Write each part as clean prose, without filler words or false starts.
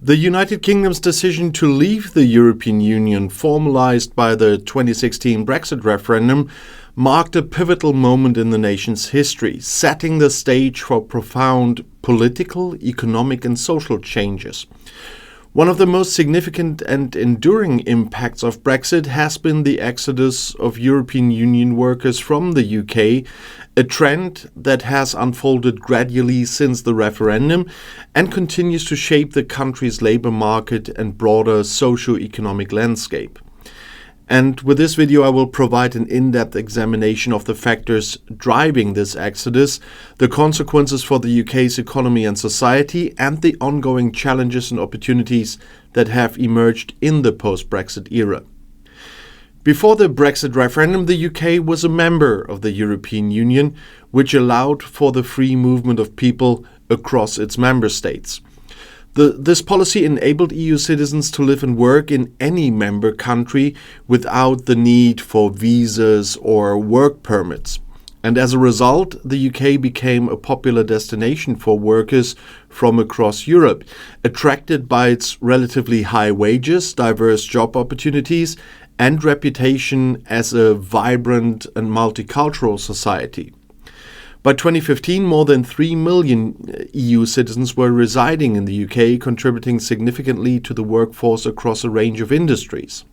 The United Kingdom's decision to leave the European Union, formalized by the 2016 Brexit referendum, marked a pivotal moment in the nation's history, setting the stage for profound political, economic and social changes. One of the most significant and enduring impacts of Brexit has been the exodus of European Union workers from the UK, a trend that has unfolded gradually since the referendum and continues to shape the country's labour market and broader socio-economic landscape. And with this video, I will provide an in-depth examination of the factors driving this exodus, the consequences for the UK's economy and society, and the ongoing challenges and opportunities that have emerged in the post-Brexit era. Before the Brexit referendum, the UK was a member of the European Union, which allowed for the free movement of people across its member states. This policy enabled EU citizens to live and work in any member country without the need for visas or work permits. And as a result, the UK became a popular destination for workers from across Europe, attracted by its relatively high wages, diverse job opportunities, and reputation as a vibrant and multicultural society. By 2015, more than 3 million EU citizens were residing in the UK, contributing significantly to the workforce across a range of industries.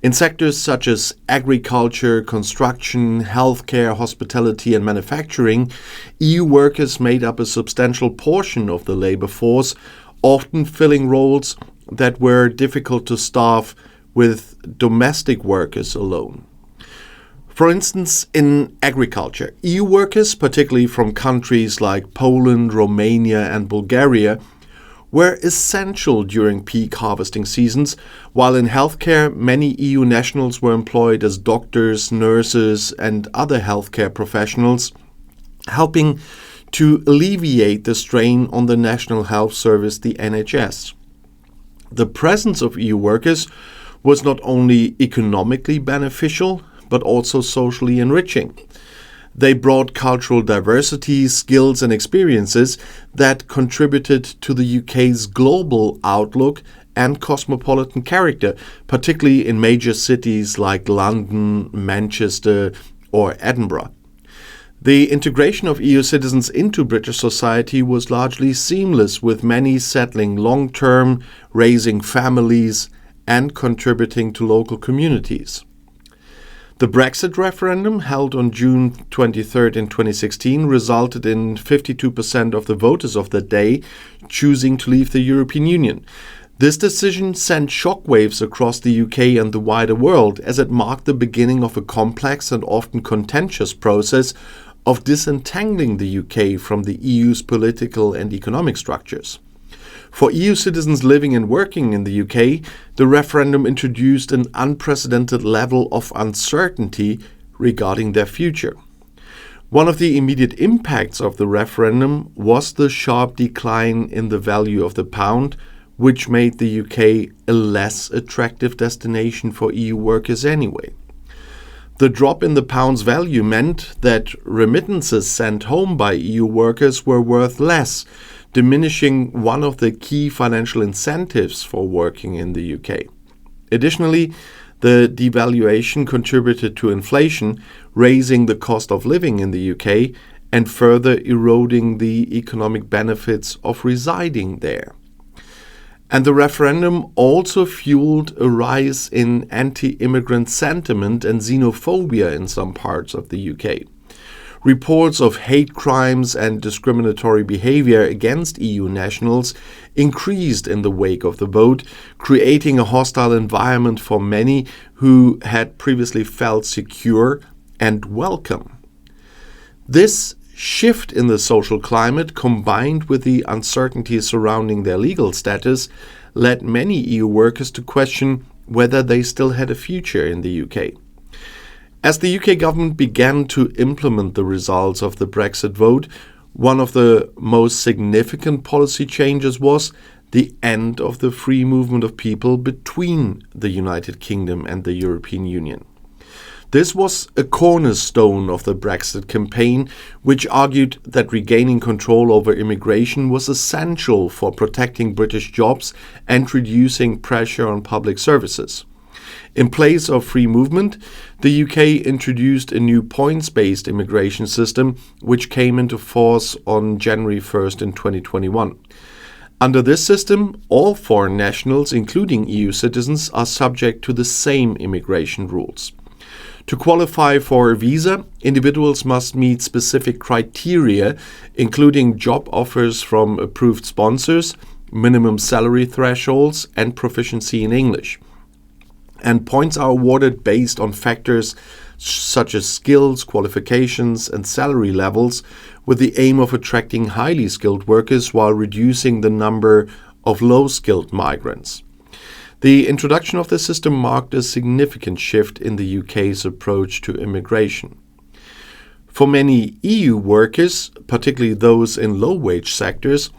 In sectors such as agriculture, construction, healthcare, hospitality and manufacturing, EU workers made up a substantial portion of the labour force, often filling roles that were difficult to staff with domestic workers alone. For instance, in agriculture, EU workers, particularly from countries like Poland, Romania and Bulgaria, were essential during peak harvesting seasons, while in healthcare, many EU nationals were employed as doctors, nurses and other healthcare professionals, helping to alleviate the strain on the National Health Service, the NHS. The presence of EU workers was not only economically beneficial, but also socially enriching. They brought cultural diversity, skills and experiences that contributed to the UK's global outlook and cosmopolitan character, particularly in major cities like London, Manchester or Edinburgh. The integration of EU citizens into British society was largely seamless, with many settling long-term, raising families and contributing to local communities. The Brexit referendum, held on June 23rd in 2016, resulted in 52% of the voters of that day choosing to leave the European Union. This decision sent shockwaves across the UK and the wider world, as it marked the beginning of a complex and often contentious process of disentangling the UK from the EU's political and economic structures. For EU citizens living and working in the UK, the referendum introduced an unprecedented level of uncertainty regarding their future. One of the immediate impacts of the referendum was the sharp decline in the value of the pound, which made the UK a less attractive destination for EU workers anyway. The drop in the pound's value meant that remittances sent home by EU workers were worth less, diminishing one of the key financial incentives for working in the UK. Additionally, the devaluation contributed to inflation, raising the cost of living in the UK and further eroding the economic benefits of residing there. And the referendum also fueled a rise in anti-immigrant sentiment and xenophobia in some parts of the UK. Reports of hate crimes and discriminatory behavior against EU nationals increased in the wake of the vote, creating a hostile environment for many who had previously felt secure and welcome. This shift in the social climate, combined with the uncertainty surrounding their legal status, led many EU workers to question whether they still had a future in the UK. As the UK government began to implement the results of the Brexit vote, one of the most significant policy changes was the end of the free movement of people between the United Kingdom and the European Union. This was a cornerstone of the Brexit campaign, which argued that regaining control over immigration was essential for protecting British jobs and reducing pressure on public services. In place of free movement, the UK introduced a new points-based immigration system, which came into force on January 1st in 2021. Under this system, all foreign nationals, including EU citizens, are subject to the same immigration rules. To qualify for a visa, individuals must meet specific criteria, including job offers from approved sponsors, minimum salary thresholds, and proficiency in English. And points are awarded based on factors such as skills, qualifications, and salary levels, with the aim of attracting highly skilled workers while reducing the number of low-skilled migrants. The introduction of the system marked a significant shift in the UK's approach to immigration. For many EU workers, particularly those in low-wage sectors,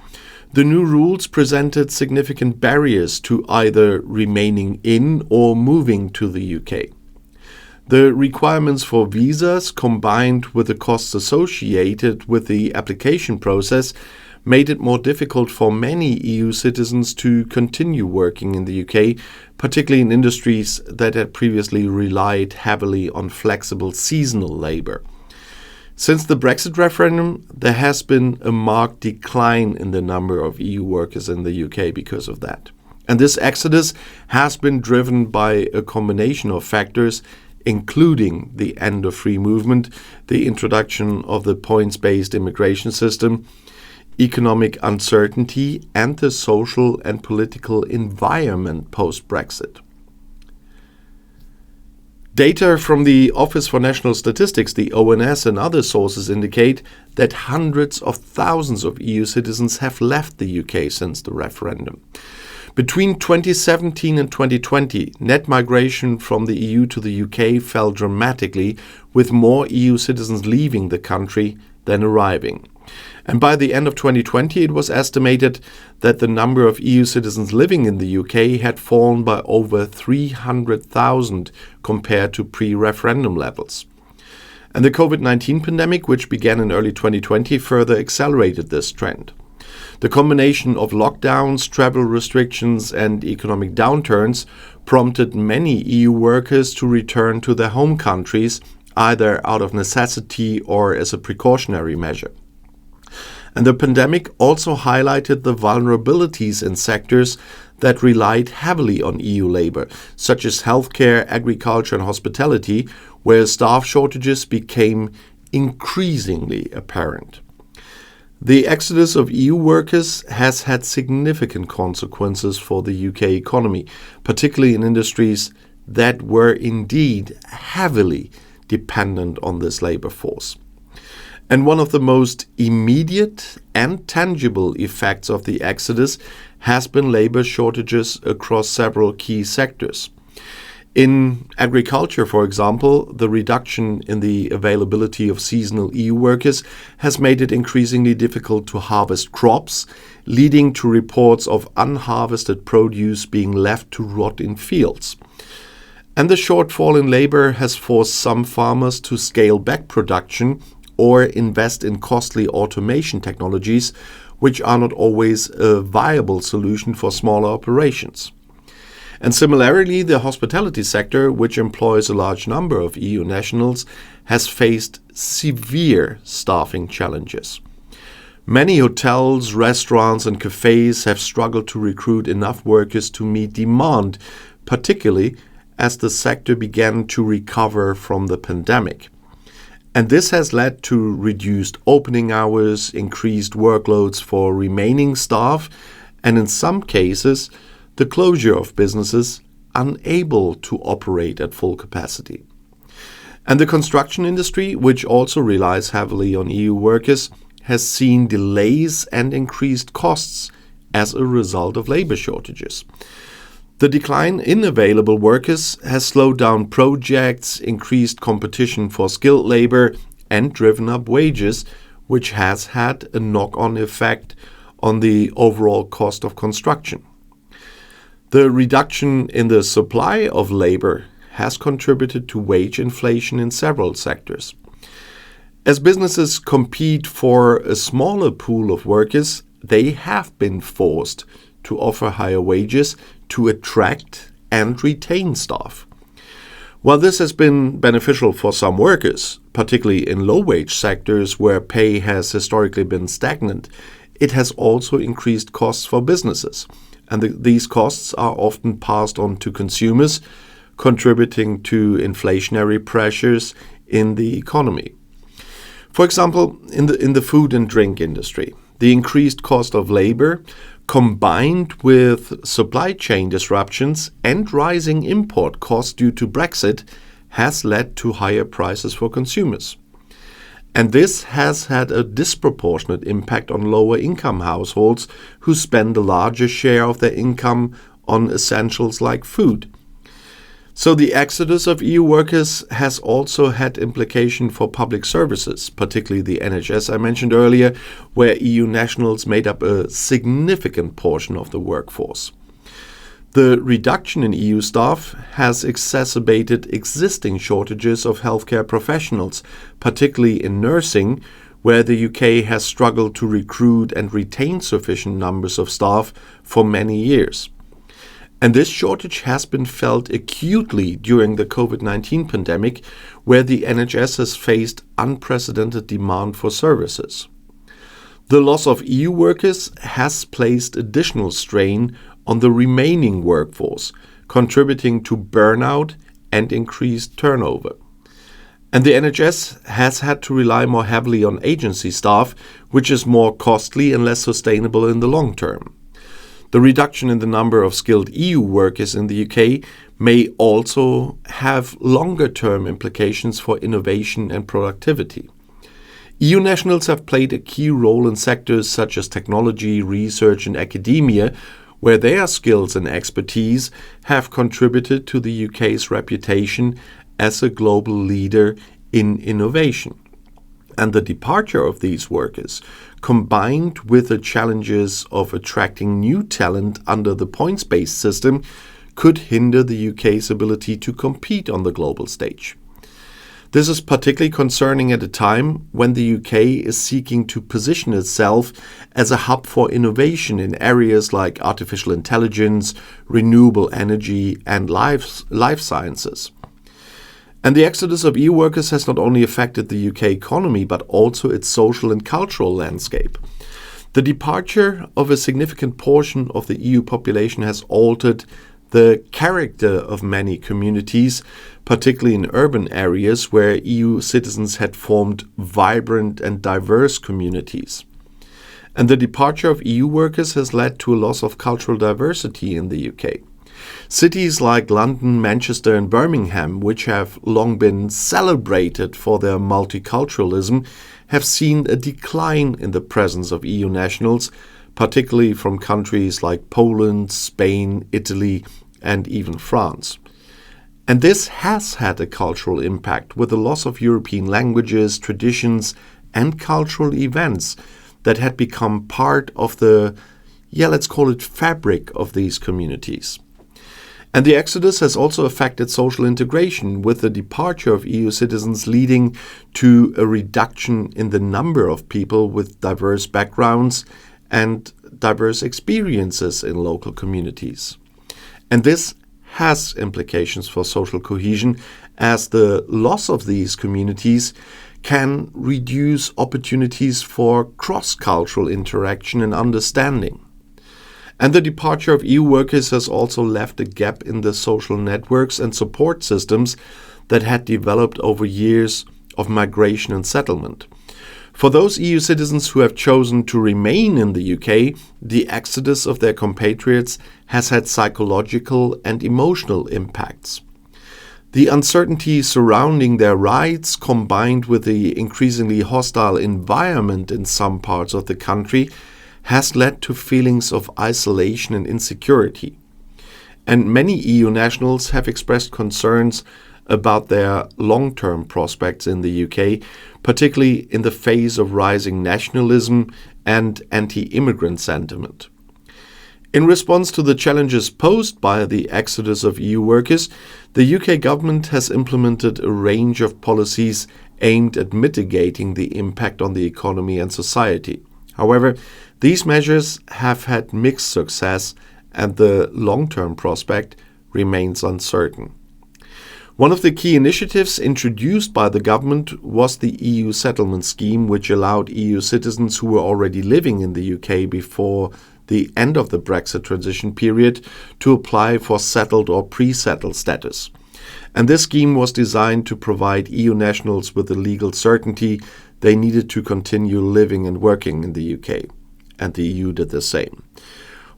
the new rules presented significant barriers to either remaining in or moving to the UK. The requirements for visas, combined with the costs associated with the application process, made it more difficult for many EU citizens to continue working in the UK, particularly in industries that had previously relied heavily on flexible seasonal labour. Since the Brexit referendum, there has been a marked decline in the number of EU workers in the UK because of that. And this exodus has been driven by a combination of factors, including the end of free movement, the introduction of the points-based immigration system, economic uncertainty, and the social and political environment post-Brexit. Data from the Office for National Statistics, the ONS, and other sources indicate that hundreds of thousands of EU citizens have left the UK since the referendum. Between 2017 and 2020, net migration from the EU to the UK fell dramatically, with more EU citizens leaving the country than arriving. And by the end of 2020, it was estimated that the number of EU citizens living in the UK had fallen by over 300,000 compared to pre-referendum levels. And the COVID-19 pandemic, which began in early 2020, further accelerated this trend. The combination of lockdowns, travel restrictions, and economic downturns prompted many EU workers to return to their home countries, either out of necessity or as a precautionary measure. And the pandemic also highlighted the vulnerabilities in sectors that relied heavily on EU labor, such as healthcare, agriculture, and hospitality, where staff shortages became increasingly apparent. The exodus of EU workers has had significant consequences for the UK economy, particularly in industries that were indeed heavily dependent on this labor force. And one of the most immediate and tangible effects of the exodus has been labor shortages across several key sectors. In agriculture, for example, the reduction in the availability of seasonal EU workers has made it increasingly difficult to harvest crops, leading to reports of unharvested produce being left to rot in fields. And the shortfall in labor has forced some farmers to scale back production or invest in costly automation technologies, which are not always a viable solution for smaller operations. And similarly, the hospitality sector, which employs a large number of EU nationals, has faced severe staffing challenges. Many hotels, restaurants, and cafes have struggled to recruit enough workers to meet demand, particularly as the sector began to recover from the pandemic. And this has led to reduced opening hours, increased workloads for remaining staff, and in some cases, the closure of businesses unable to operate at full capacity. And the construction industry, which also relies heavily on EU workers, has seen delays and increased costs as a result of labor shortages. The decline in available workers has slowed down projects, increased competition for skilled labor, and driven up wages, which has had a knock-on effect on the overall cost of construction. The reduction in the supply of labor has contributed to wage inflation in several sectors. As businesses compete for a smaller pool of workers, they have been forced to offer higher wages to attract and retain staff. While this has been beneficial for some workers, particularly in low-wage sectors where pay has historically been stagnant, it has also increased costs for businesses, and these costs are often passed on to consumers, contributing to inflationary pressures in the economy. For example, in the food and drink industry, the increased cost of labor, combined with supply chain disruptions and rising import costs due to Brexit, has led to higher prices for consumers. And this has had a disproportionate impact on lower income households who spend a larger share of their income on essentials like food. So the exodus of EU workers has also had implication for public services, particularly the NHS I mentioned earlier, where EU nationals made up a significant portion of the workforce. The reduction in EU staff has exacerbated existing shortages of healthcare professionals, particularly in nursing, where the UK has struggled to recruit and retain sufficient numbers of staff for many years. And this shortage has been felt acutely during the COVID-19 pandemic, where the NHS has faced unprecedented demand for services. The loss of EU workers has placed additional strain on the remaining workforce, contributing to burnout and increased turnover. And the NHS has had to rely more heavily on agency staff, which is more costly and less sustainable in the long term. The reduction in the number of skilled EU workers in the UK may also have longer-term implications for innovation and productivity. EU nationals have played a key role in sectors such as technology, research and academia, where their skills and expertise have contributed to the UK's reputation as a global leader in innovation. And the departure of these workers, combined with the challenges of attracting new talent under the points-based system, could hinder the UK's ability to compete on the global stage. This is particularly concerning at a time when the UK is seeking to position itself as a hub for innovation in areas like artificial intelligence, renewable energy, and life sciences. And the exodus of EU workers has not only affected the UK economy, but also its social and cultural landscape. The departure of a significant portion of the EU population has altered the character of many communities, particularly in urban areas where EU citizens had formed vibrant and diverse communities. And the departure of EU workers has led to a loss of cultural diversity in the UK. Cities like London, Manchester and Birmingham, which have long been celebrated for their multiculturalism, have seen a decline in the presence of EU nationals, particularly from countries like Poland, Spain, Italy and even France. And this has had a cultural impact with the loss of European languages, traditions and cultural events that had become part of the, let's call it fabric of these communities. And the exodus has also affected social integration, with the departure of EU citizens leading to a reduction in the number of people with diverse backgrounds and diverse experiences in local communities. And this has implications for social cohesion, as the loss of these communities can reduce opportunities for cross-cultural interaction and understanding. And the departure of EU workers has also left a gap in the social networks and support systems that had developed over years of migration and settlement. For those EU citizens who have chosen to remain in the UK, the exodus of their compatriots has had psychological and emotional impacts. The uncertainty surrounding their rights, combined with the increasingly hostile environment in some parts of the country, has led to feelings of isolation and insecurity. And many EU nationals have expressed concerns about their long-term prospects in the UK, particularly in the face of rising nationalism and anti-immigrant sentiment. In response to the challenges posed by the exodus of EU workers, the UK government has implemented a range of policies aimed at mitigating the impact on the economy and society. However, these measures have had mixed success, and the long-term prospect remains uncertain. One of the key initiatives introduced by the government was the EU settlement scheme, which allowed EU citizens who were already living in the UK before the end of the Brexit transition period to apply for settled or pre-settled status. And this scheme was designed to provide EU nationals with the legal certainty they needed to continue living and working in the UK. And the EU did the same.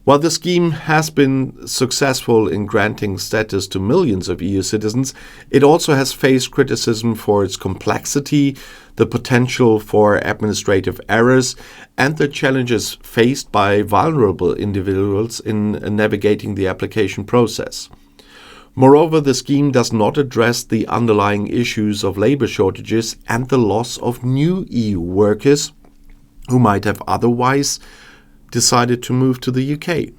While the scheme has been successful in granting status to millions of EU citizens, it also has faced criticism for its complexity, the potential for administrative errors, and the challenges faced by vulnerable individuals in navigating the application process. Moreover, the scheme does not address the underlying issues of labor shortages and the loss of new EU workers who might have otherwise decided to move to the UK.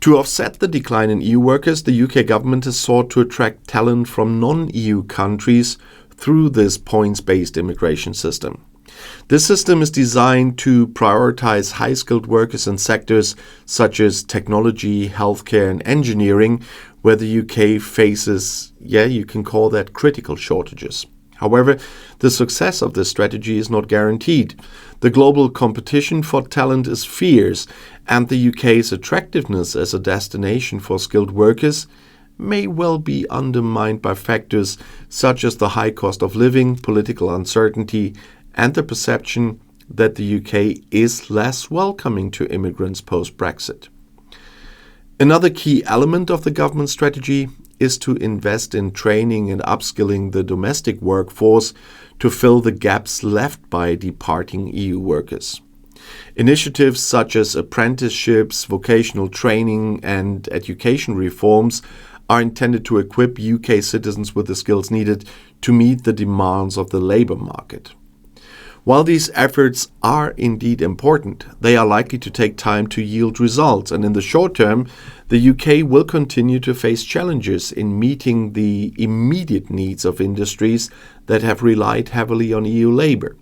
To offset the decline in EU workers, the UK government has sought to attract talent from non-EU countries through this points-based immigration system. This system is designed to prioritize high-skilled workers in sectors such as technology, healthcare, and engineering, where the UK faces, you can call that critical shortages. However, the success of this strategy is not guaranteed. The global competition for talent is fierce, and the UK's attractiveness as a destination for skilled workers may well be undermined by factors such as the high cost of living, political uncertainty, and the perception that the UK is less welcoming to immigrants post-Brexit. Another key element of the government strategy is to invest in training and upskilling the domestic workforce to fill the gaps left by departing EU workers. Initiatives such as apprenticeships, vocational training, and education reforms are intended to equip UK citizens with the skills needed to meet the demands of the labour market. While these efforts are indeed important, they are likely to take time to yield results, and in the short term, the UK will continue to face challenges in meeting the immediate needs of industries that have relied heavily on EU labour.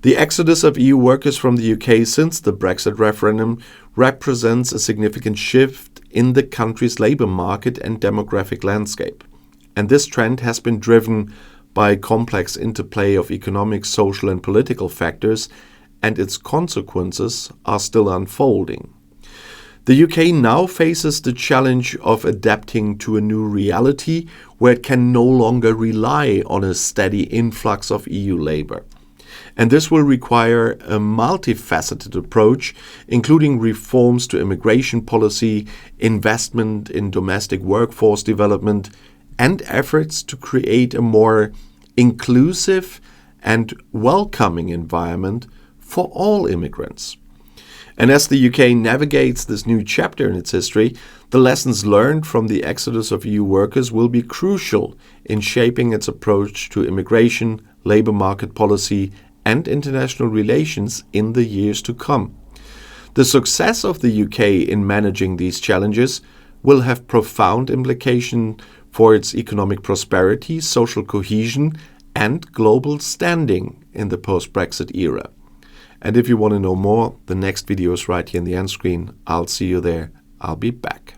The exodus of EU workers from the UK since the Brexit referendum represents a significant shift in the country's labour market and demographic landscape, and this trend has been driven by a complex interplay of economic, social, and political factors, and its consequences are still unfolding. The UK now faces the challenge of adapting to a new reality where it can no longer rely on a steady influx of EU labour. And this will require a multifaceted approach, including reforms to immigration policy, investment in domestic workforce development, and efforts to create a more inclusive and welcoming environment for all immigrants. And as the UK navigates this new chapter in its history, the lessons learned from the exodus of EU workers will be crucial in shaping its approach to immigration, labour market policy, and international relations in the years to come. The success of the UK in managing these challenges will have profound implications for its economic prosperity, social cohesion, and global standing in the post-Brexit era. And if you want to know more, the next video is right here in the end screen. I'll see you there. I'll be back.